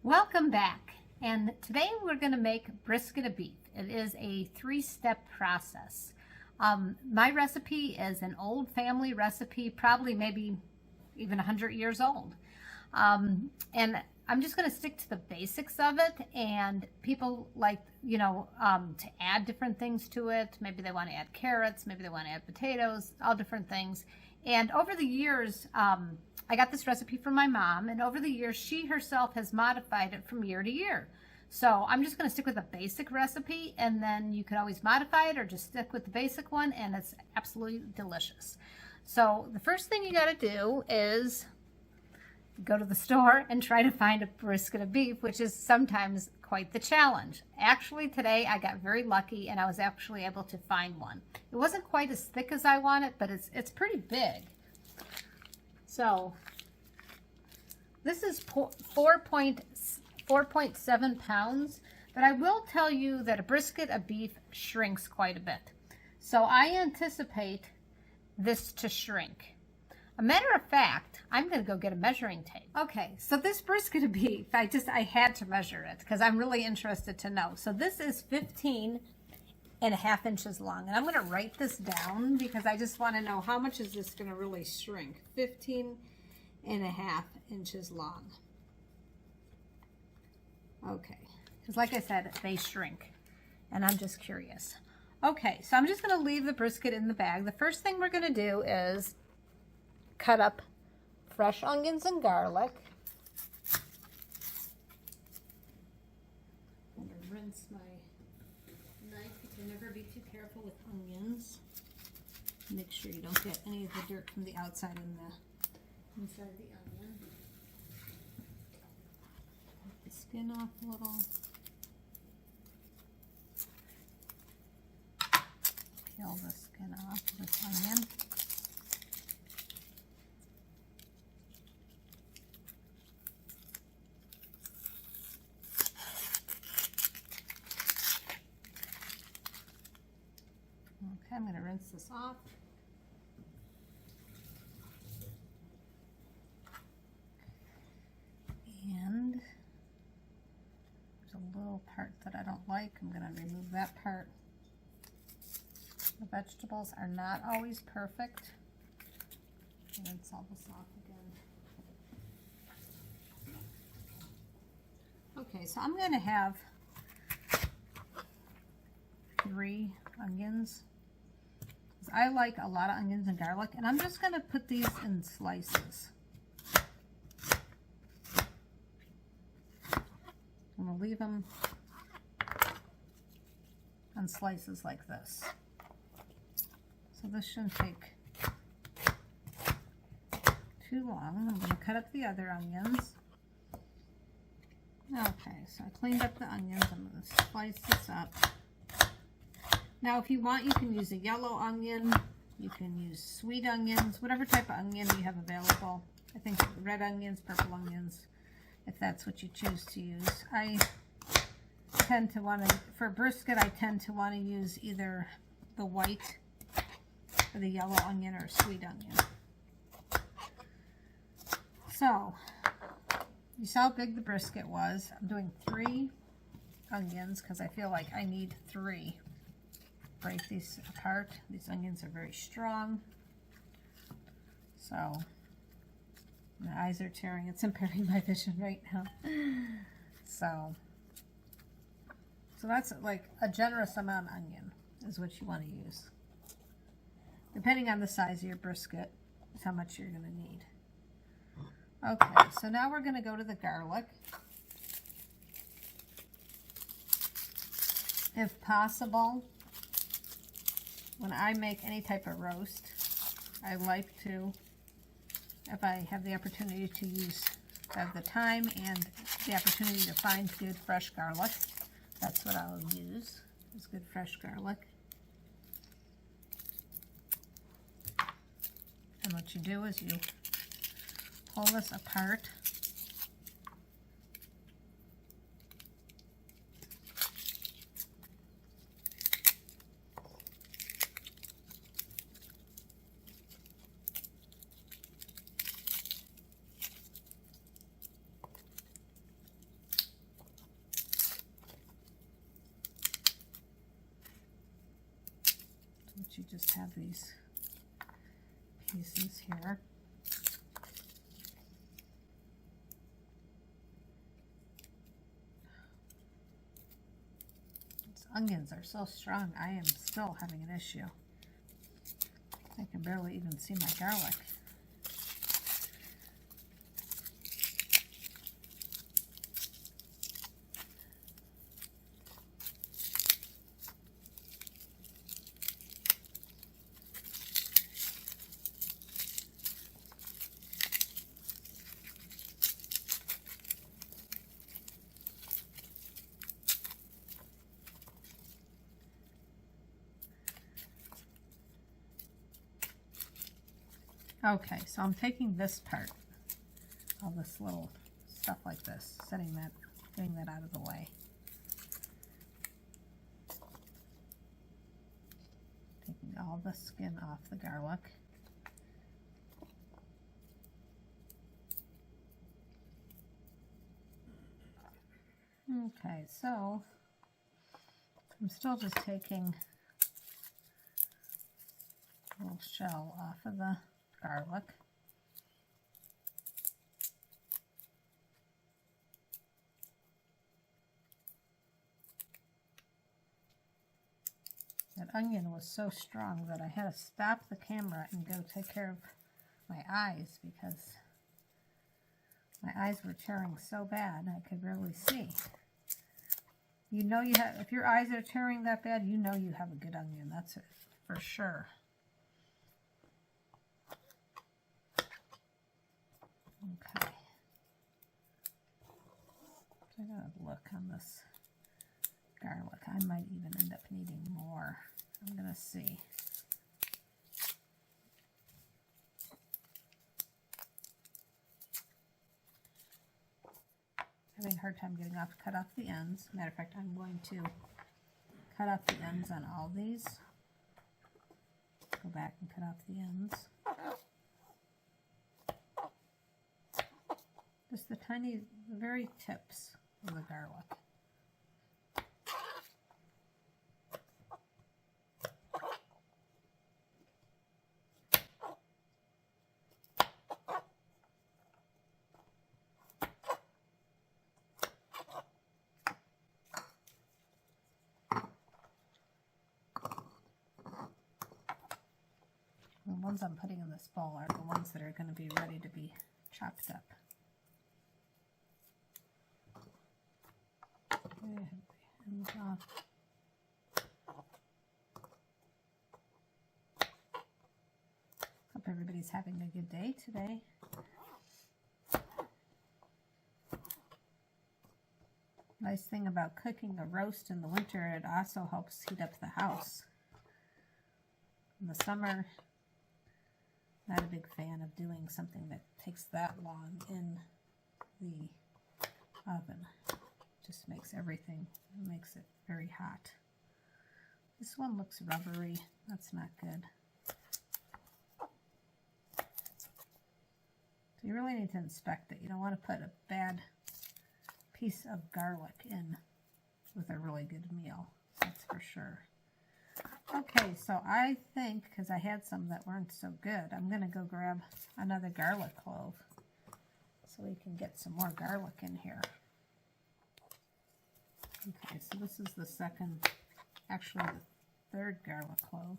Welcome back, and today we're going to make brisket of beef. It is a three-step process. My recipe is an old family recipe, probably maybe even 100 years old. And I'm just going to stick to the basics of it, and people like, to add different things to it. Maybe they want to add carrots, maybe they want to add potatoes, all different things. And over the years, I got this recipe from my mom, and over the years, she herself has modified it from year to year. So I'm just going to stick with a basic recipe, and then you can always modify it or just stick with the basic one, and it's absolutely delicious. So the first thing you got to do is go to the store and try to find a brisket of beef, which is sometimes quite the challenge. Actually, today I got very lucky, and I was actually able to find one. It wasn't quite as thick as I wanted, but it's pretty big. So this is 4.7 pounds, but I will tell you that a brisket of beef shrinks quite a bit. So I anticipate this to shrink. A matter of fact, I'm going to go get a measuring tape. Okay, so this brisket of beef, I had to measure it because I'm really interested to know. So this is 15.5 inches long, and I'm going to write this down because I just want to know how much is this going to really shrink. 15.5 inches long. Okay, because like I said, they shrink, and I'm just curious. Okay, so I'm just going to leave the brisket in the bag. The first thing we're going to do is cut up fresh onions and garlic. I'm going to rinse my knife. You can never be too careful with onions. Make sure you don't get any of the dirt from the outside and the inside of the onion. Take the skin off a little. Peel the skin off of this onion. Okay, I'm going to rinse this off. And there's a little part that I don't like. I'm going to remove that part. The vegetables are not always perfect. Rinse all this off again. Okay, so I'm going to have 3 onions. I like a lot of onions and garlic, and I'm just going to put these in slices. I'm going to leave them on slices like this. So this shouldn't take too long. I'm going to cut up the other onions. Okay, so I cleaned up the onions. I'm going to slice this up. Now, if you want, you can use a yellow onion. You can use sweet onions, whatever type of onion you have available. I think red onions, purple onions, if that's what you choose to use. I tend to want to, for brisket, I tend to want to use either the white or the yellow onion or sweet onion. So, you saw how big the brisket was. I'm doing 3 onions because I feel like I need 3. Break these apart. These onions are very strong. So, my eyes are tearing. It's impairing my vision right now. So that's like a generous amount of onion is what you want to use. Depending on the size of your brisket is how much you're going to need. Okay, so now we're going to go to the garlic. If possible, when I make any type of roast, I like to, if I have the opportunity to have the time and the opportunity to find good fresh garlic, that's what I'll use, is good fresh garlic. And what you do is you pull this apart. you just have these pieces here. These onions are so strong, I am still having an issue. I can barely even see my garlic. Okay, so I'm taking this part, all this little stuff like this, getting that out of the way. Taking all the skin off the garlic. Okay, so I'm still just taking a little shell off of the garlic. That onion was so strong that I had to stop the camera and go take care of my eyes because my eyes were tearing so bad I could barely see. You know you have, if your eyes are tearing that bad, you know you have a good onion. That's it for sure. Okay. So I gotta look on this garlic. I might even end up needing more. I'm gonna see. Having a hard time getting off, cut off the ends. Matter of fact, I'm going to cut off the ends on all these. Go back and cut off the ends. Just the tiny, the very tips of the garlic. The ones I'm putting in this bowl are the ones that are going to be ready to be chopped up. Hands off. Hope everybody's having a good day today. Nice thing about cooking a roast in the winter, it also helps heat up the house. In the summer, not a big fan of doing something that takes that long in the oven. Just makes everything, makes it very hot. This one looks rubbery. That's not good. So you really need to inspect it. You don't want to put a bad piece of garlic in with a really good meal. That's for sure. Okay, so I think, because I had some that weren't so good, I'm going to go grab another garlic clove so we can get some more garlic in here. Okay, so this is the second, actually the third garlic clove,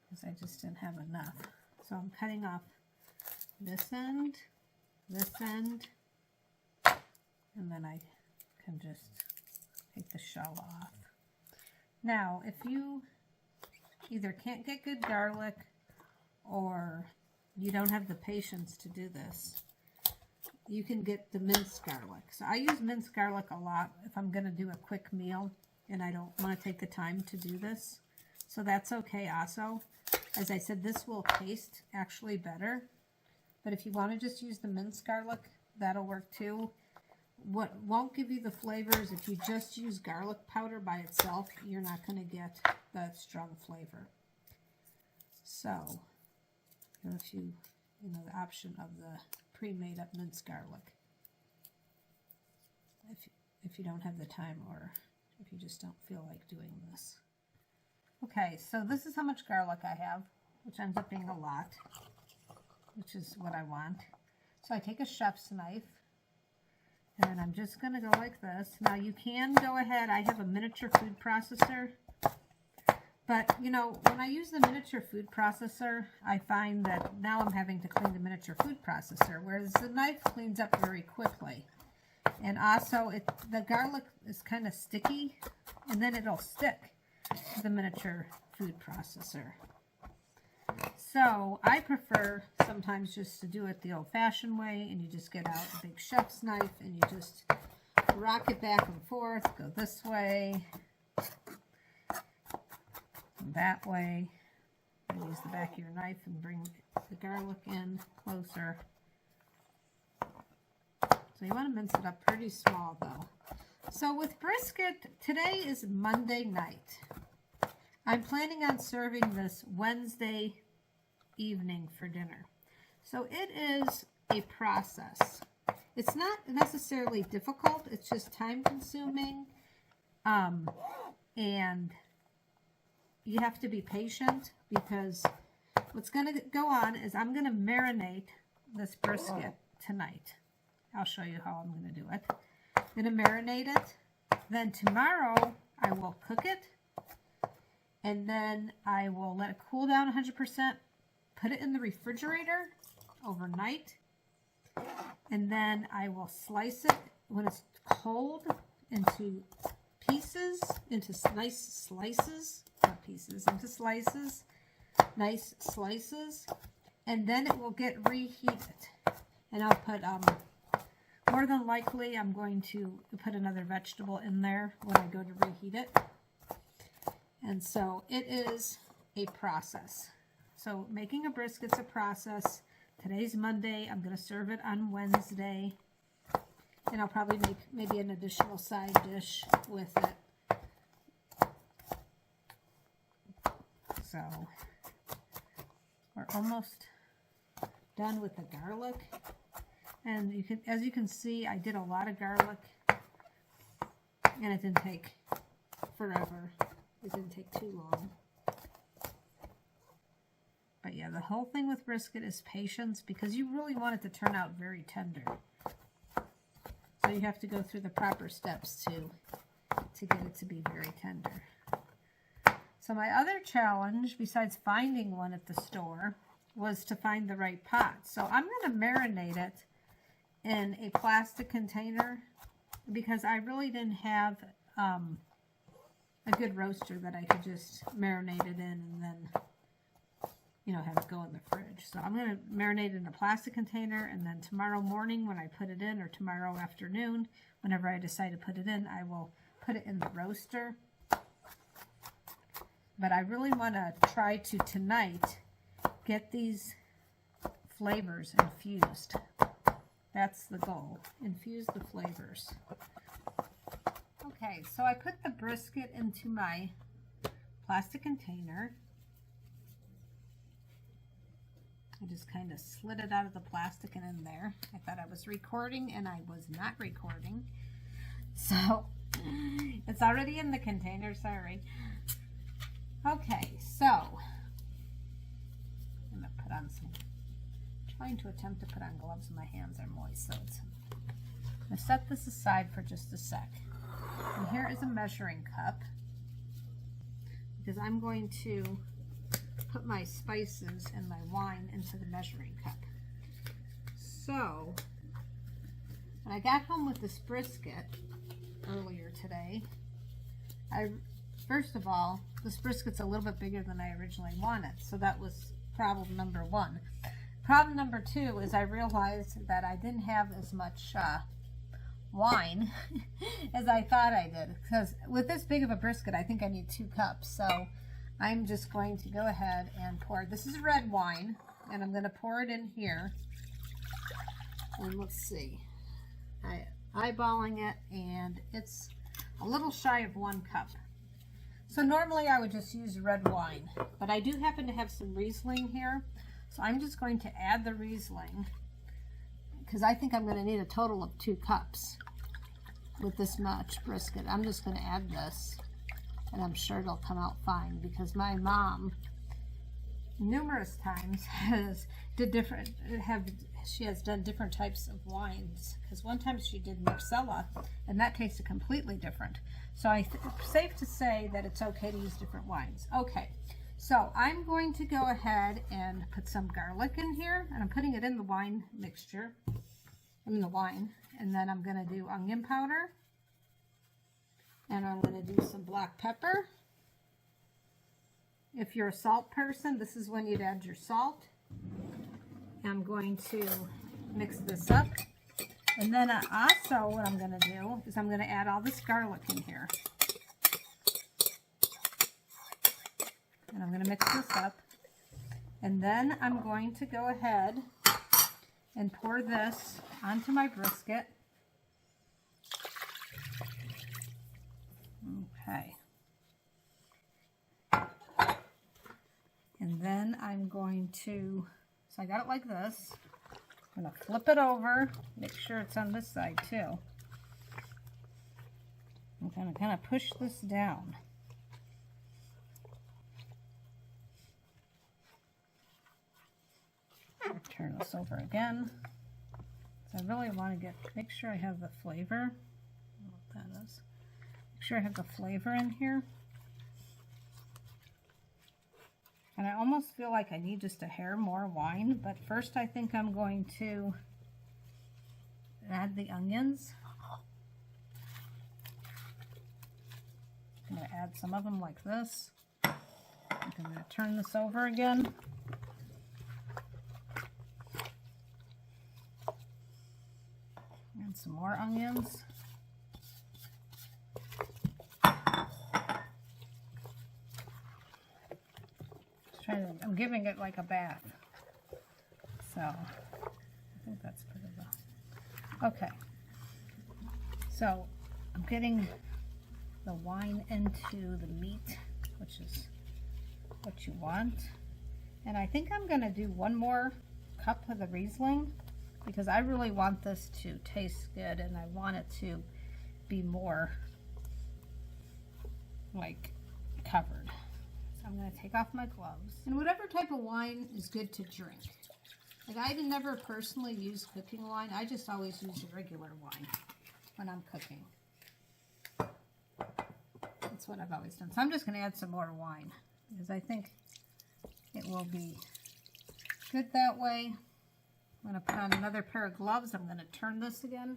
because I just didn't have enough. So I'm cutting off this end, and then I can just take the shell off. Now, if you either can't get good garlic or you don't have the patience to do this, you can get the minced garlic. So I use minced garlic a lot if I'm going to do a quick meal and I don't want to take the time to do this. So that's okay also. As I said, this will taste actually better. But if you want to just use the minced garlic, that'll work too. What won't give you the flavors, if you just use garlic powder by itself, you're not going to get that strong flavor. So, if you know, the option of the pre-made up minced garlic. If you don't have the time or if you just don't feel like doing this. Okay, so this is how much garlic I have, which ends up being a lot, which is what I want. So I take a chef's knife, and I'm just going to go like this. Now you can go ahead, I have a miniature food processor, but you know, when I use the miniature food processor, I find that now I'm having to clean the miniature food processor, whereas the knife cleans up very quickly. And also, the garlic is kind of sticky, and then it'll stick to the miniature food processor. So I prefer sometimes just to do it the old-fashioned way, and you just get out a big chef's knife and you just rock it back and forth, go this way, that way. Use the back of your knife and bring the garlic in closer. So you want to mince it up pretty small though. So with brisket, today is Monday night. I'm planning on serving this Wednesday evening for dinner. So it is a process. It's not necessarily difficult, it's just time consuming. And you have to be patient because what's going to go on is I'm going to marinate this brisket tonight. I'll show you how I'm going to do it. I'm going to marinate it. Then tomorrow I will cook it. And then I will let it cool down 100%. Put it in the refrigerator overnight. And then I will slice it when it's cold into pieces, into nice slices. Not pieces, into slices. Nice slices. And then it will get reheated. And I'll put... more than likely, I'm going to put another vegetable in there when I go to reheat it. And so it is a process. So making a brisket's a process. Today's Monday. I'm going to serve it on Wednesday. And I'll probably make maybe an additional side dish with it. So we're almost done with the garlic. And you can, as you can see, I did a lot of garlic, and it didn't take forever. It didn't take too long. But yeah, the whole thing with brisket is patience because you really want it to turn out very tender. So you have to go through the proper steps to get it to be very tender. So my other challenge, besides finding one at the store, was to find the right pot. So I'm going to marinate it in a plastic container because I really didn't have a good roaster that I could just marinate it in and then, you know, have it go in the fridge. So I'm going to marinate it in a plastic container, and then tomorrow morning when I put it in, or tomorrow afternoon, whenever I decide to put it in, I will put it in the roaster. But I really want to try to tonight get these flavors infused. That's the goal. Infuse the flavors. Okay, so I put the brisket into my plastic container. I just kind of slid it out of the plastic and in there. I thought I was recording and I was not recording. So it's already in the container, sorry. Okay, so I'm going to put on some, trying to attempt to put on gloves and my hands are moist. So I'm going to set this aside for just a sec. And here is a measuring cup because I'm going to put my spices and my wine into the measuring cup. So when I got home with this brisket earlier today, first of all, this brisket's a little bit bigger than I originally wanted, so that was problem number one. Problem number two is I realized that I didn't have as much wine as I thought I did, because with this big of a brisket I think I need 2 cups. So I'm just going to go ahead and pour. This is red wine, and I'm going to pour it in here. And let's see, eyeballing it, and it's a little shy of 1 cup. So normally I would just use red wine, but I do happen to have some Riesling here, so I'm just going to add the Riesling because I think I'm going to need a total of 2 cups with this much brisket. I'm just going to add this and I'm sure it'll come out fine, because my mom numerous times she has done different types of wines, because one time she did Marcella and that tasted completely different. So it's safe to say that it's okay to use different wines. Okay, so I'm going to go ahead and put some garlic in here, and I'm putting it in the wine mixture, in the wine, and then I'm going to do onion powder, and I'm going to do some black pepper. If you're a salt person, this is when you'd add your salt. I'm going to mix this up. And then also what I'm going to do is I'm going to add all this garlic in here. And I'm going to mix this up. And then I'm going to go ahead and pour this onto my brisket. Okay. And then I'm going to, so I got it like this. I'm going to flip it over, make sure it's on this side too. I'm going to kind of push this down. Turn this over again. So I really want to make sure I have the flavor. I don't know what that is. Make sure I have the flavor in here. And I almost feel like I need just a hair more wine, but first I think I'm going to add the onions. I'm going to add some of them like this. I'm going to turn this over again. Add some more onions. I'm giving it like a bath. So, I think that's pretty well. Okay. So, I'm getting the wine into the meat, which is what you want. And I think I'm going to do one more cup of the Riesling, because I really want this to taste good, and I want it to be more like covered. I'm going to take off my gloves. And whatever type of wine is good to drink. Like, I never personally use cooking wine. I just always use regular wine when I'm cooking. That's what I've always done. So I'm just going to add some more wine, because I think it will be good that way. I'm going to put on another pair of gloves. I'm going to turn this again.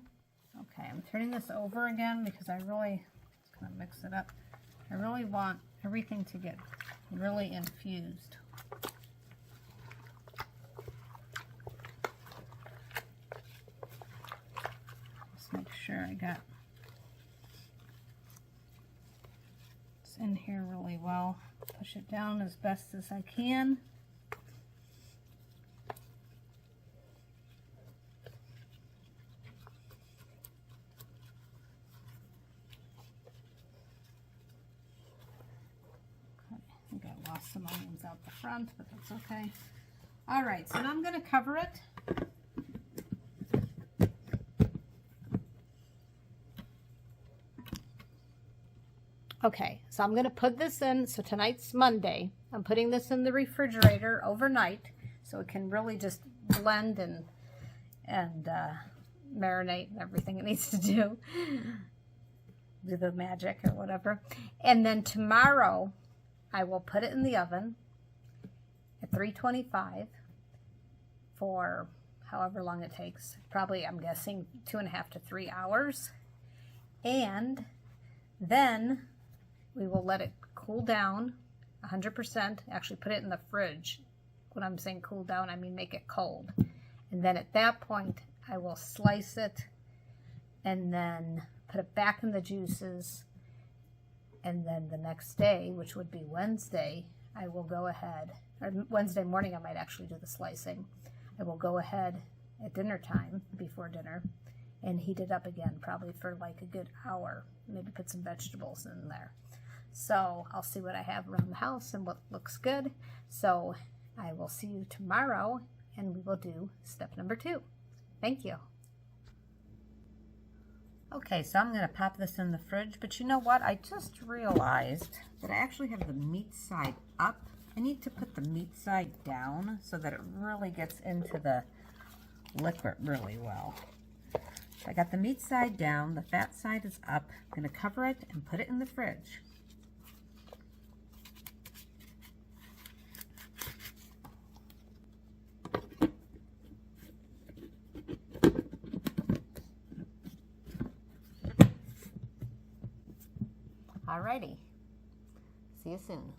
Okay, I'm turning this over again, because I really, just going to mix it up. I really want everything to get really infused. Just make sure I got this in here really well. Push it down as best as I can. Some onions out the front, but that's okay. All right, so now I'm going to cover it. Okay, so I'm going to put this in. So tonight's Monday. I'm putting this in the refrigerator overnight, so it can really just blend and marinate and everything it needs to do the magic or whatever. And then tomorrow, I will put it in the oven at 325 for however long it takes. Probably, I'm guessing, 2.5 to 3 hours. And then we will let it cool down 100%. Actually, put it in the fridge. When I'm saying cool down, I mean make it cold. And then at that point, I will slice it and then put it back in the juices. And then the next day, which would be Wednesday, I will go ahead, or Wednesday morning I might actually do the slicing. I will go ahead at dinner time, before dinner, and heat it up again, probably for like a good hour. Maybe put some vegetables in there. So I'll see what I have around the house and what looks good. So I will see you tomorrow, and we will do step number 2. Thank you. Okay, so I'm going to pop this in the fridge, but you know what? I just realized that I actually have the meat side up. I need to put the meat side down so that it really gets into the liquid really well. So I got the meat side down, the fat side is up. I'm going to cover it and put it in the fridge. Alrighty, see you soon.